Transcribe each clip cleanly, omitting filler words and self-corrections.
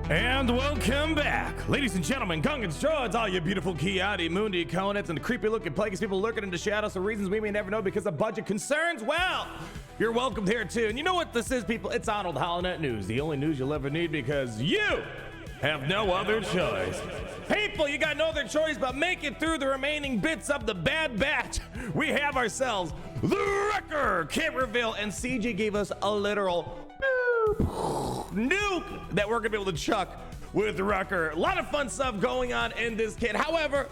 And welcome back, ladies and gentlemen, Gungans, droids, all you beautiful Kiadi, Mundi, Conets, and the creepy looking plagueis people lurking into shadows for reasons we may never know because of budget concerns. Well, you're welcome here too. And you know what this is, people? It's Arnold HoloNet News, the only news you'll ever need because you have no other choice. People, you got no other choice but make it through the remaining bits of the Bad Batch. We have ourselves the Wrecker, kit reveal, and CG gave us a literal nuke that we're gonna be able to chuck with Wrecker. A lot of fun stuff going on in this kit. However,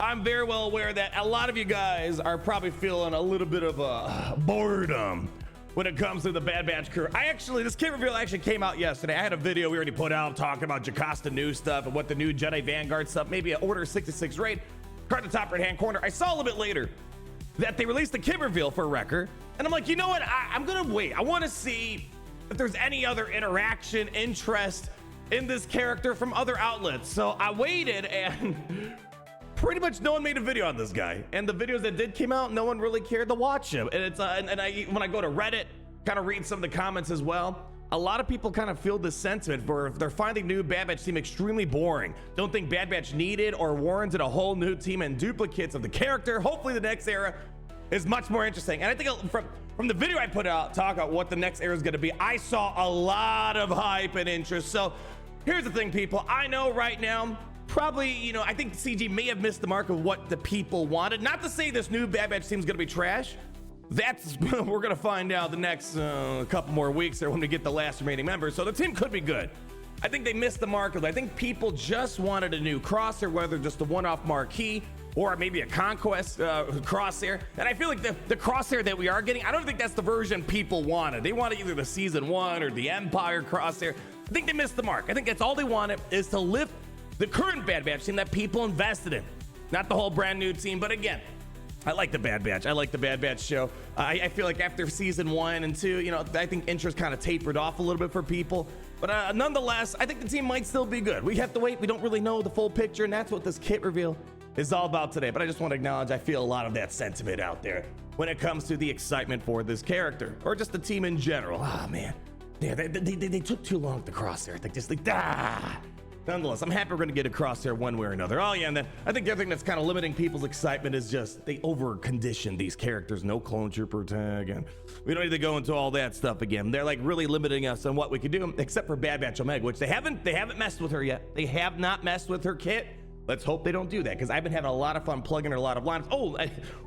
I'm very well aware that a lot of you guys are probably feeling a little bit of a boredom when it comes to the Bad Batch crew. This kit reveal actually came out yesterday. I had a video we already put out talking about Jocasta new stuff and what the new Jedi Vanguard stuff, maybe an Order 66 raid. Card in the top right hand corner. I saw a little bit later that they released the kit reveal for Wrecker, and I'm like, you know what? I'm gonna wait. I want to see if there's any other interaction, interest in this character from other outlets. So I waited, and pretty much no one made a video on this guy. And the videos that did come out, no one really cared to watch him. And it's when I go to Reddit, kind of read some of the comments as well, a lot of people kind of feel this sentiment for they're finding new Bad Batch team extremely boring. Don't think Bad Batch needed or warranted a whole new team and duplicates of the character. Hopefully the next era is much more interesting. And I think from the video I put out, talk about what the next era is going to be, I saw a lot of hype and interest. So here's the thing, people. I know right now, probably, I think CG may have missed the mark of what the people wanted. Not to say this new Bad Batch team is going to be trash. That's we're going to find out the next couple more weeks there when we get the last remaining members. So the team could be good. I think they missed the mark. I think people just wanted a new crosshair, whether just a one-off marquee or maybe a conquest crosshair. And I feel like the crosshair that we are getting, I don't think that's the version people wanted. They wanted either the season 1 or the Empire crosshair. I think they missed the mark. I think that's all they wanted, is to lift the current Bad Batch team that people invested in, not the whole brand new team. But again, I like the Bad Batch. I like the Bad Batch show. I feel like after season 1 and 2, I think interest kind of tapered off a little bit for people. But nonetheless, I think the team might still be good. We have to wait. We don't really know the full picture, and that's what this kit reveal is all about today. But I just want to acknowledge I feel a lot of that sentiment out there when it comes to the excitement for this character or just the team in general. Oh man, yeah, they took too long with the crosshair. Nonetheless, I'm happy we're going to get a crosshair one way or another. Oh yeah, and then I think the other thing that's kind of limiting people's excitement is just they over-condition these characters. No clone trooper tag, and we don't need to go into all that stuff again. They're like really limiting us on what we can do, except for Bad Batch Omega, which they haven't messed with her yet. They have not messed with her kit. Let's hope they don't do that, because I've been having a lot of fun plugging her a lot of lines. Oh,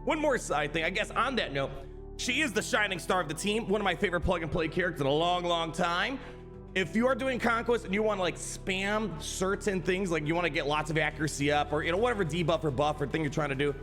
one more side thing, I guess on that note, she is the shining star of the team, one of my favorite plug and play characters in a long time. If you are doing Conquest and you want to like spam certain things, like you want to get lots of accuracy up or whatever debuff or buff or thing you're trying to do,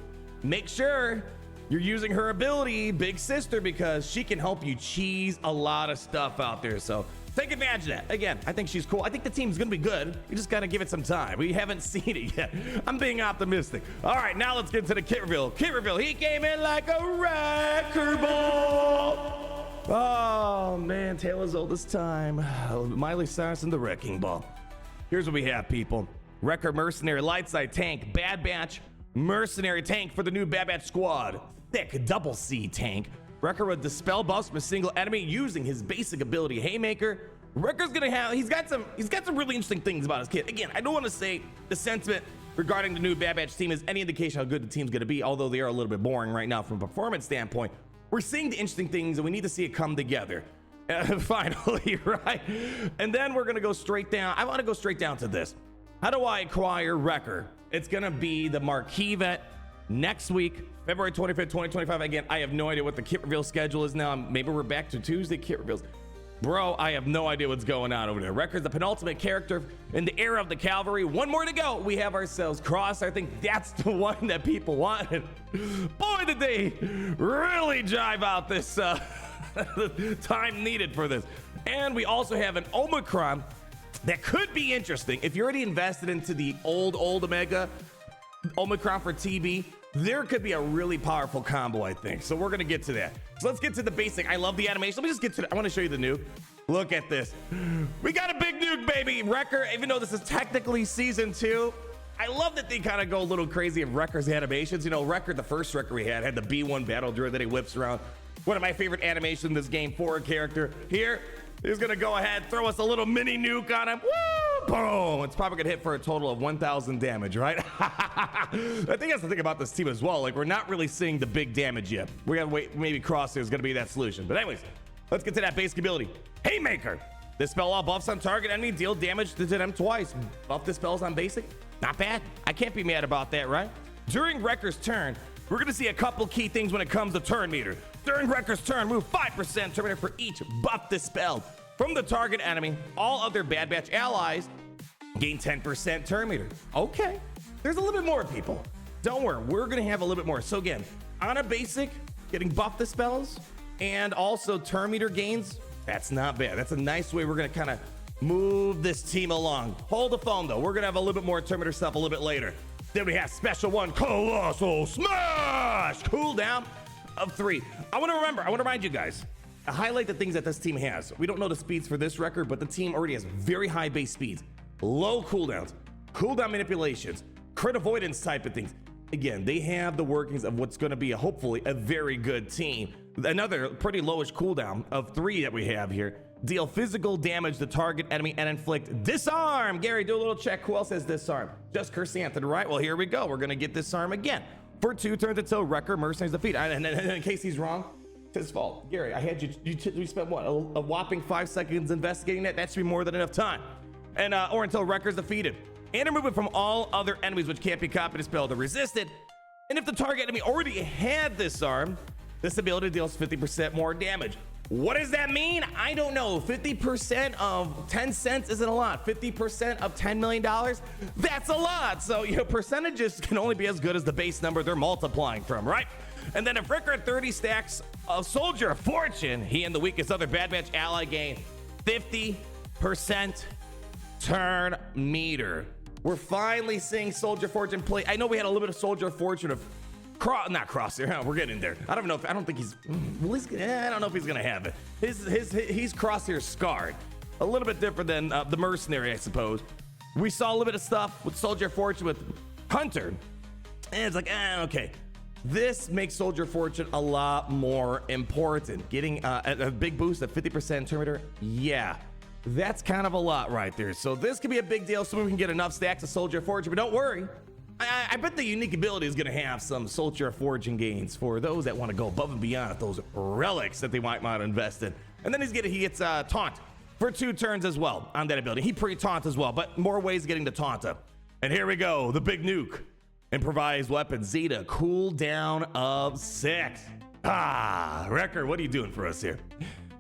make sure you're using her ability, Big Sister, because she can help you cheese a lot of stuff out there. So take advantage of that. Again, I think she's cool. I think the team's gonna be good. We just gotta give it some time. We haven't seen it yet. I'm being optimistic. All right, now let's get to the kit reveal. Kit reveal, he came in like a wrecker ball. Oh man, tale as old as time. Miley Cyrus and the Wrecking Ball. Here's what we have, people. Wrecker Mercenary, light side tank, Bad Batch Mercenary tank for the new Bad Batch squad. Thick double C tank. Wrecker would dispel buffs from a single enemy using his basic ability Haymaker. Wrecker's gonna have, he's got some really interesting things about his kit. Again, I don't want to say the sentiment regarding the new Bad Batch team is any indication how good the team's gonna be, although they are a little bit boring right now from a performance standpoint. We're seeing the interesting things and we need to see it come together. Finally, right? And then we're gonna go straight down. I want to go straight down to this. How do I acquire Wrecker? It's gonna be the marquee event next week, February 25th, 2025. Again, I have no idea what the kit reveal schedule is now. Maybe we're back to Tuesday kit reveals. Bro, I have no idea what's going on over there. Wrecker's the penultimate character in the era of the cavalry. One more to go. We have ourselves Cross. I think that's the one that people wanted. Boy, did they really drive out this time needed for this. And we also have an Omicron that could be interesting. If you're already invested into the old Omega, Omicron for TB, there could be a really powerful combo, I think. So we're gonna get to that. So let's get to the basic. I love the animation. Let me just get to it. I want to show you the nuke. Look at this. We got a big nuke, baby. Wrecker, even though this is technically season 2, I love that they kind of go a little crazy of Wrecker's animations. Wrecker, the first Wrecker we had the B1 battle droid that he whips around. One of my favorite animations in this game for a character. Here, he's gonna go ahead, throw us a little mini nuke on him. Woo! boom. It's probably gonna hit for a total of 1,000 damage, right? I think that's the thing about this team as well. Like, we're not really seeing the big damage yet. We gotta wait. Maybe Crosshair is gonna be that solution. But anyways, let's get to that basic ability. Haymaker. This spell all buffs on target enemy, deal damage to them twice. Buff the spells on basic. Not bad. I can't be mad about that, right? During Wrecker's turn, we're gonna see a couple key things when it comes to turn meter. During Wrecker's turn, move 5% turn meter for each buff dispelled from the target enemy. All other Bad Batch allies gain 10% turn meter. Okay, there's a little bit more, people. Don't worry, we're gonna have a little bit more. So again, on a basic, getting buff dispels and also turn meter gains, that's not bad. That's a nice way we're gonna kind of move this team along. Hold the phone though, we're gonna have a little bit more turn meter stuff a little bit later. Then we have special one, Colossal Smash, cooldown of 3. I want to remind you guys, highlight the things that this team has. We don't know the speeds for this record, but the team already has very high base speeds, low cooldowns, cooldown manipulations, crit avoidance type of things. Again, they have the workings of what's going to be hopefully a very good team. Another pretty lowish cooldown of 3 that we have here. Deal physical damage to target enemy and inflict disarm. Gary, do a little check. Who else has disarm? Just Chrysanthemum, right? Well, here we go. We're going to get disarm again for 2 turns until Wrecker Mercenary's defeat. And in case he's wrong, it's his fault. Gary, I had you spent what? A whopping 5 seconds investigating that? That should be more than enough time. And or until Wrecker's defeated. And remove it from all other enemies which can't be copied, dispelled, or resisted. And if the target enemy already had disarm, this ability deals 50% more damage. What does that mean? I don't know. 50% of 10 cents isn't a lot. 50% of $10 million, that's a lot. So, you know, percentages can only be as good as the base number they're multiplying from, right? And then if Wrecker 30 stacks a Soldier of Fortune, he and the weakest other Bad Batch ally gain 50% turn meter. We're finally seeing Soldier of Fortune play. I know we had a little bit of Soldier of Fortune of not Crosshair. We're getting there. I don't know if he's. Well, I don't know if he's gonna have it. He's Crosshair scarred. A little bit different than the Mercenary, I suppose. We saw a little bit of stuff with Soldier of Fortune with Hunter, and it's like, okay. This makes Soldier of Fortune a lot more important. Getting a big boost of 50% turn meter. Yeah, that's kind of a lot right there. So this could be a big deal so we can get enough stacks of Soldier of Fortune. But don't worry. I bet the unique ability is going to have some Soldier of Fortune gains for those that want to go above and beyond those relics that they might invest in. And then he gets taunt for 2 turns as well on that ability. He pre-taunt as well, but more ways of getting the taunt up. And here we go, the big nuke. Improvised Weapon, Zeta, cooldown of 6. Wrecker, what are you doing for us here?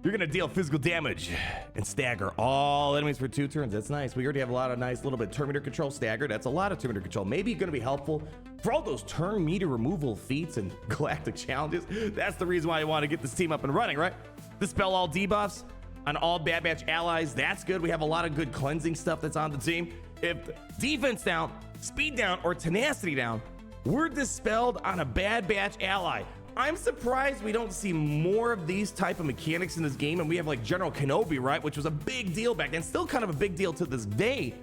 You're gonna deal physical damage and stagger all enemies for 2 turns. That's nice. We already have a lot of nice little bit turn meter control staggered. That's a lot of turn meter control. Maybe gonna be helpful for all those turn meter removal feats and galactic challenges. That's the reason why I want to get this team up and running, right? Dispel all debuffs on all Bad Batch allies. That's good. We have a lot of good cleansing stuff that's on the team. If defense down, speed down, or tenacity down, we're dispelled on a Bad Batch ally. I'm surprised we don't see more of these type of mechanics in this game, and we have like General Kenobi, right, which was a big deal back then, still kind of a big deal to this day.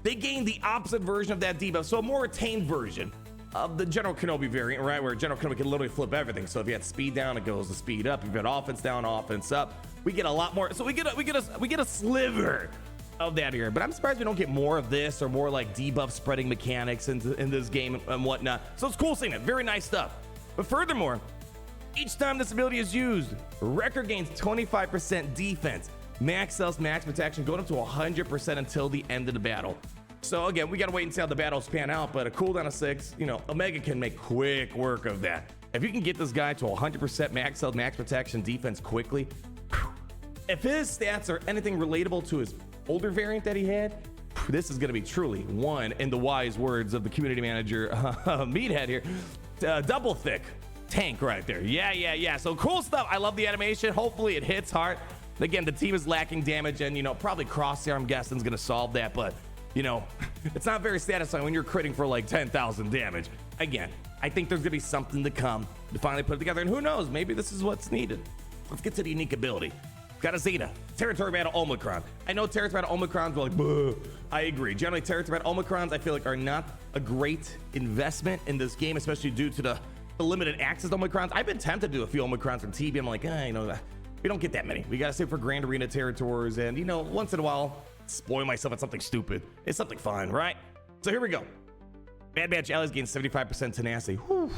They gained the opposite version of that debuff, so a more retained version of the General Kenobi variant, right, where General Kenobi can literally flip everything. So if you had speed down, it goes to speed up. If you had offense down, offense up. We get a lot more. So we get a sliver of that here. But I'm surprised we don't get more of this or more like debuff spreading mechanics in this game and whatnot. So it's cool seeing it. Very nice stuff. But furthermore, each time this ability is used, Wrecker gains 25% defense, max health, max protection, going up to 100% until the end of the battle. So again, we gotta wait and see how the battles pan out, but a cooldown of 6, you know, Omega can make quick work of that. If you can get this guy to 100% max health, max protection, defense quickly, if his stats are anything relatable to his older variant that he had, this is gonna be truly one, in the wise words of the community manager, Meathead here, double thick tank right there. Yeah. So cool stuff. I love the animation. Hopefully it hits hard. Again, the team is lacking damage, and, you know, probably Crosshair, I'm guessing, is going to solve that, but, you know, it's not very satisfying when you're critting for like 10,000 damage. Again, I think there's going to be something to come to finally put it together, and who knows, maybe this is what's needed. Let's get to the unique ability. Got a Zeta, Territory Battle Omicron. I know Territory Battle Omicrons were like, buh. I agree. Generally, Territory Battle Omicrons, I feel like, are not a great investment in this game, especially due to the limited access to Omicrons. I've been tempted to do a few Omicrons from TB. I'm like, you know, we don't get that many. We got to save for Grand Arena territories, and, you know, once in a while, spoil myself at something stupid. It's something fun, right? So here we go. Bad Batch allies gain 75% tenacity. Whew.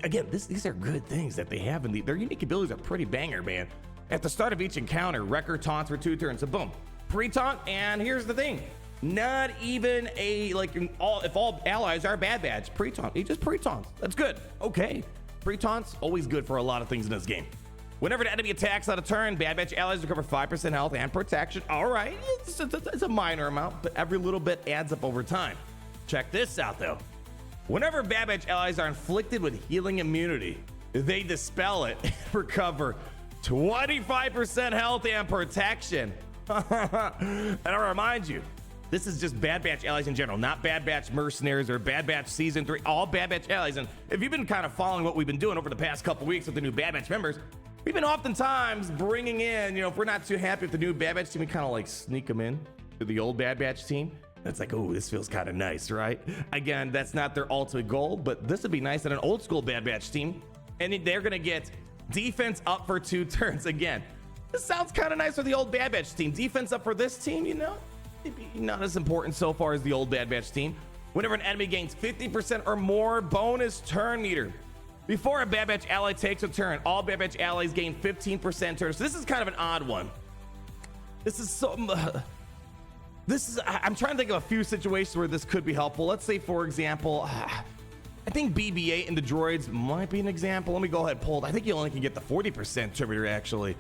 Again, these are good things that they have, and their unique abilities are pretty banger, man. At the start of each encounter, Wrecker taunts for 2 turns. So boom, pre-taunt, and here's the thing. Not even a, like, if all allies are Bad Batch, pre-taunt. He just pre-taunts. That's good. Okay. Pre-taunts, always good for a lot of things in this game. Whenever an enemy attacks on a turn, Bad Batch allies recover 5% health and protection. All right, it's a minor amount, but every little bit adds up over time. Check this out, though. Whenever Bad Batch allies are inflicted with healing immunity, they dispel it and recover 25% health and protection. And I remind you, this is just Bad Batch allies in general, not Bad Batch Mercenaries or Bad Batch Season 3, all Bad Batch allies. And if you've been kind of following what we've been doing over the past couple weeks with the new Bad Batch members, we've been oftentimes bringing in, if we're not too happy with the new Bad Batch team, we kind of like sneak them in to the old Bad Batch team. And it's like, oh, this feels kind of nice, right? Again, that's not their ultimate goal, but this would be nice at an old school Bad Batch team. And they're going to get defense up for 2 turns. Again, this sounds kind of nice for the old Bad Batch team. Defense up for this team, maybe not as important so far as the old Bad Batch team. Whenever an enemy gains 50% or more bonus turn meter, before a Bad Batch ally takes a turn, all Bad Batch allies gain 15% turn. So this is kind of an odd one. I'm trying to think of a few situations where this could be helpful. Let's say, for example, I think BB-8 and the droids might be an example. Let me go ahead and pull it. I think you only can get the 40% turn meter, actually.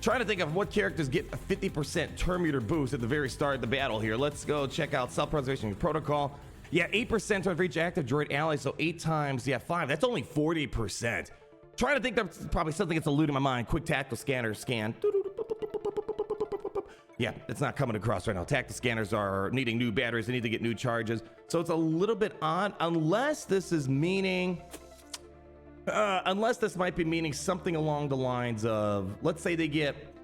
Trying to think of what characters get a 50% turn meter boost at the very start of the battle here. Let's go check out Self-Preservation Protocol. Yeah, 8% for each active droid ally, so 8 times, 5. That's only 40%. Trying to think, that's probably something that's eluding my mind. Quick tactical scanner scan. Yeah, it's not coming across right now. Tactical scanners are needing new batteries. They need to get new charges. So it's a little bit odd, unless this is meaning... unless this might be meaning something along the lines of, let's say they get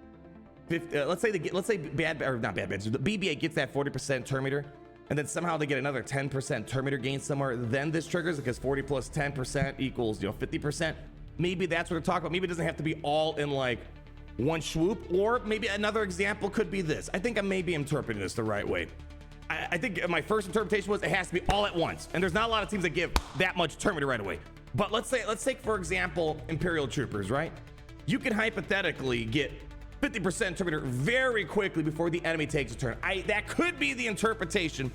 50, let's say the BB-8 gets that 40% turn meter, and then somehow they get another 10% turn meter gain somewhere, then this triggers, because 40 plus 10% equals 50%. Maybe that's what we're talking about. Maybe it doesn't have to be all in like one swoop, or maybe another example could be this. I think I may be interpreting this the right way. I think my first interpretation was it has to be all at once, and there's not a lot of teams that give that much turn meter right away. But let's take, for example, Imperial Troopers, right? You can hypothetically get 50% turn meter very quickly before the enemy takes a turn. That could be the interpretation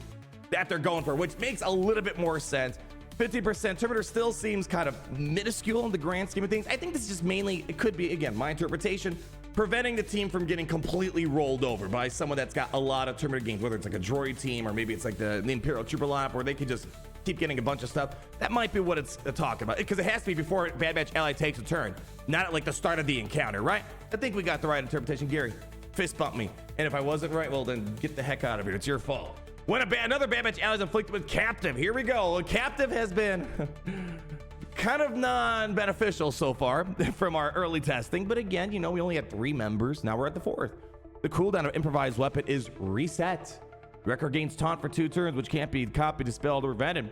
that they're going for, which makes a little bit more sense. 50% turn meter still seems kind of minuscule in the grand scheme of things. I think this is just mainly, it could be, again, my interpretation, preventing the team from getting completely rolled over by someone that's got a lot of turn meter gains, whether it's like a droid team or maybe it's like the Imperial Trooper lineup where they could just keep getting a bunch of stuff. That might be what it's talking about, because it has to be before Bad Batch ally takes a turn, not at like the start of the encounter, right? I think we got the right interpretation. Gary, fist bump me. And if I wasn't right, well then get the heck out of here. It's your fault. When another Bad Batch ally is inflicted with Captive, here we go. Captive has been kind of non-beneficial so far from our early testing, but again, we only had 3 members. Now we're at the 4th. The cooldown of Improvised Weapon is reset. Wrecker gains taunt for 2 turns, which can't be copied, dispelled, or prevented.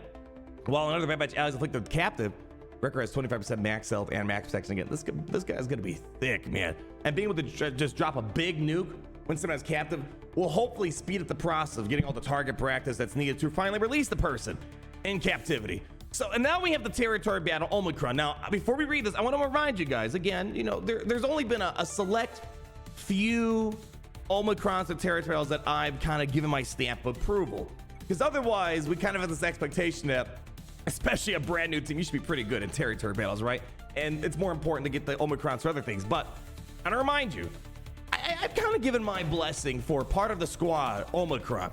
While another Bad Batch ally is inflicted with Captive, Wrecker has 25% max health and max protection. Again, this guy's gonna be thick, man. And being able to just drop a big nuke when someone has Captive will hopefully speed up the process of getting all the target practice that's needed to finally release the person in captivity. So, and now we have the territory battle Omicron. Now, before we read this, I want to remind you guys again, there's only been a select few Omicrons and territorials that I've kind of given my stamp of approval, because otherwise we kind of have this expectation that, especially a brand new team, you should be pretty good in territory battles, right? And it's more important to get the Omicrons for other things. But I want to remind you, I've kind of given my blessing for part of the squad Omicron,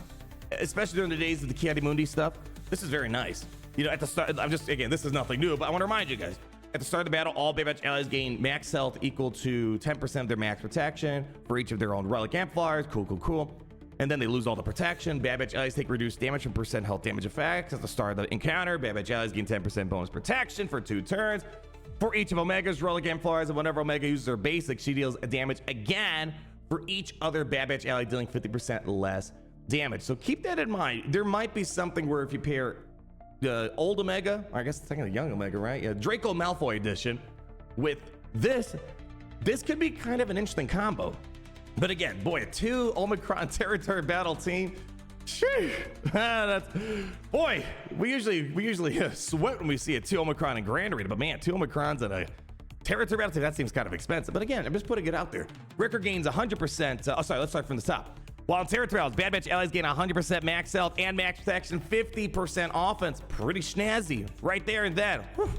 especially during the days of the Ki-Adi-Mundi stuff. This is very nice. At the start, this is nothing new, but I want to remind you guys, at the start of the battle, all Bad Batch allies gain max health equal to 10% of their max protection for each of their own relic amplifiers. Cool. And then they lose all the protection. Bad Batch allies take reduced damage from percent health damage effects at the start of the encounter. Bad Batch allies gain 10% bonus protection for 2 turns. For each of Omega's relic amplifiers, and whenever Omega uses her basic, she deals damage again for each other Bad Batch ally, dealing 50% less damage. So keep that in mind. There might be something where if you pair the old Omega, or I guess it's like a young Omega, right? Yeah, Draco Malfoy edition with this could be kind of an interesting combo. But again, boy, a 2 Omicron territory battle team. Boy, we usually sweat when we see a 2 Omicron and Grand Arena, but man, 2 Omicrons and a territory battle team, that seems kind of expensive. But again, I'm just putting it out there. Wrecker gains 100%. Oh, sorry, let's start from the top. While in territory battles, Bad Batch allies gain 100% max health and max protection, 50% offense. Pretty snazzy right there and then. Whew,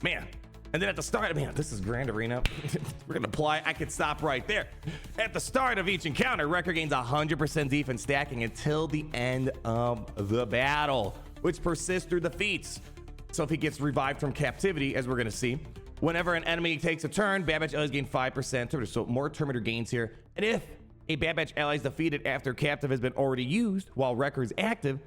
man. And then at the start, man, this is Grand Arena. We're going to apply. I could stop right there. At the start of each encounter, Wrecker gains 100% defense stacking until the end of the battle, which persists through defeats. So if he gets revived from captivity, as we're going to see, whenever an enemy takes a turn, Bad Batch allies gain 5%. So more Terminator gains here. And if a Bad Batch ally is defeated after captive has been already used while Wrecker is active,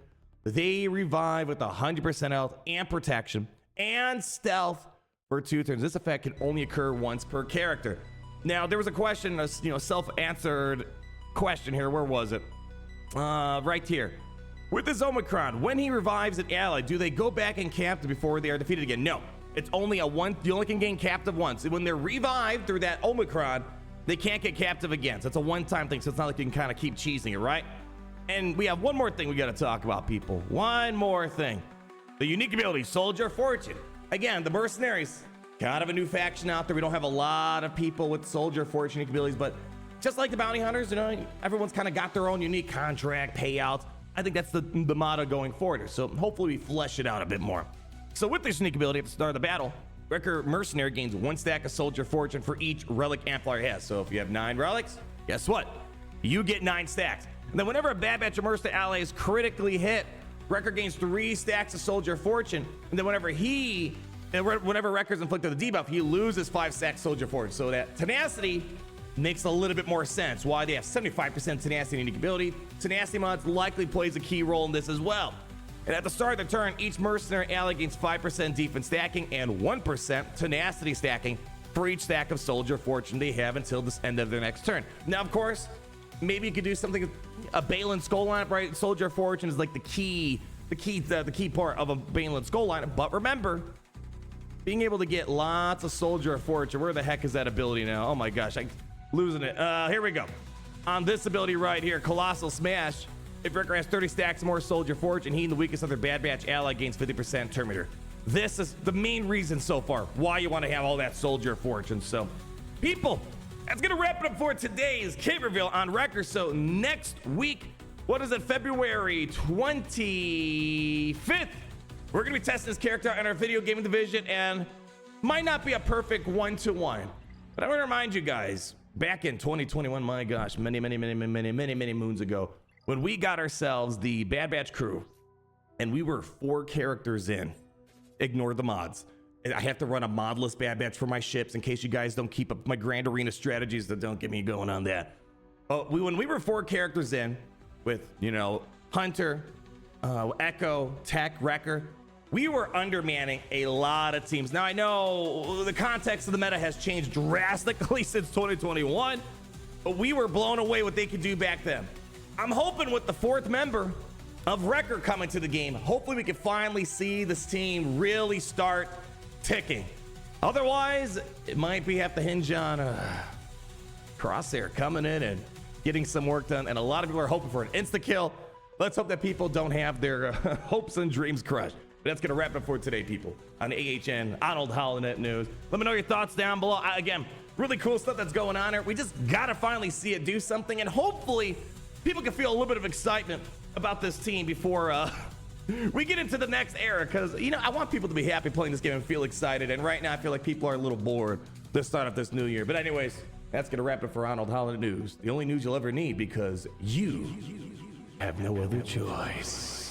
they revive with 100% health and protection and stealth for 2 turns. This effect can only occur once per character. Now, there was a question, a self-answered question here. Where was it? Right here. With this Omicron, when he revives an ally, do they go back in captive before they are defeated again? No. It's only a one. You only can gain captive once. When they're revived through that Omicron, they can't get captive again. So it's a one-time thing. So it's not like you can kind of keep cheesing it, right? And we have one more thing we got to talk about, people. One more thing. The unique ability, Soldier Fortune. Again, the Mercenaries, kind of a new faction out there. We don't have a lot of people with Soldier Fortune unique abilities, but just like the Bounty Hunters, everyone's kind of got their own unique contract payouts. I think that's the motto going forward. So hopefully we flesh it out a bit more. So with this unique ability at the start of the battle, Wrecker Mercenary gains 1 stack of Soldier Fortune for each relic amplifier he has. So if you have 9 relics, guess what? You get 9 stacks. And then whenever a Bad Batch or Mercenary ally is critically hit, Wrecker gains 3 stacks of Soldier Fortune. And then whenever Wrecker's inflicted the debuff, he loses 5 stacks Soldier Fortune. So that tenacity makes a little bit more sense. Why they have 75% tenacity and unique ability. Tenacity mods likely plays a key role in this as well. And at the start of the turn, each Mercenary ally gains 5% defense stacking and 1% tenacity stacking for each stack of Soldier Fortune they have until the end of their next turn. Now, of course, maybe you could do something, a Balin Skull lineup, right? Soldier Fortune is like the key part of a Balin Skull lineup. But remember, being able to get lots of Soldier Fortune. Where the heck is that ability now? Oh my gosh, I'm losing it. Here we go. On this ability right here, Colossal Smash. If Wrecker has 30 stacks more Soldier Fortune, he and the weakest other Bad Batch ally gains 50% Terminator. This is the main reason so far why you want to have all that Soldier Fortune. So, people, that's going to wrap it up for today's kit reveal on Wrecker. So, next week, what is it, February 25th, we're going to be testing this character out in our video gaming division, and might not be a perfect 1-to-1. But I want to remind you guys, back in 2021, my gosh, many moons ago, when we got ourselves the Bad Batch crew, and we were 4 characters in, ignore the mods. I have to run a modless Bad Batch for my ships in case you guys don't keep up my Grand Arena strategies, that don't get me going on that. When we were 4 characters in, with, Hunter, Echo, Tech, Wrecker, we were undermanning a lot of teams. Now, I know the context of the meta has changed drastically since 2021, but we were blown away what they could do back then. I'm hoping with the 4th member of Wrecker coming to the game, hopefully we can finally see this team really start ticking. Otherwise, it might have to hinge on Crosshair coming in and getting some work done. And a lot of people are hoping for an insta-kill. Let's hope that people don't have their hopes and dreams crushed. But that's going to wrap it up for today, people, on AHN, Arnold Holonet News. Let me know your thoughts down below. Again, really cool stuff that's going on here. We just got to finally see it do something, and hopefully people can feel a little bit of excitement about this team before we get into the next era, because, I want people to be happy playing this game and feel excited, and right now I feel like people are a little bored to start off this new year. But anyways, that's going to wrap it for Arnold Holonet News, the only news you'll ever need, because you have no other choice.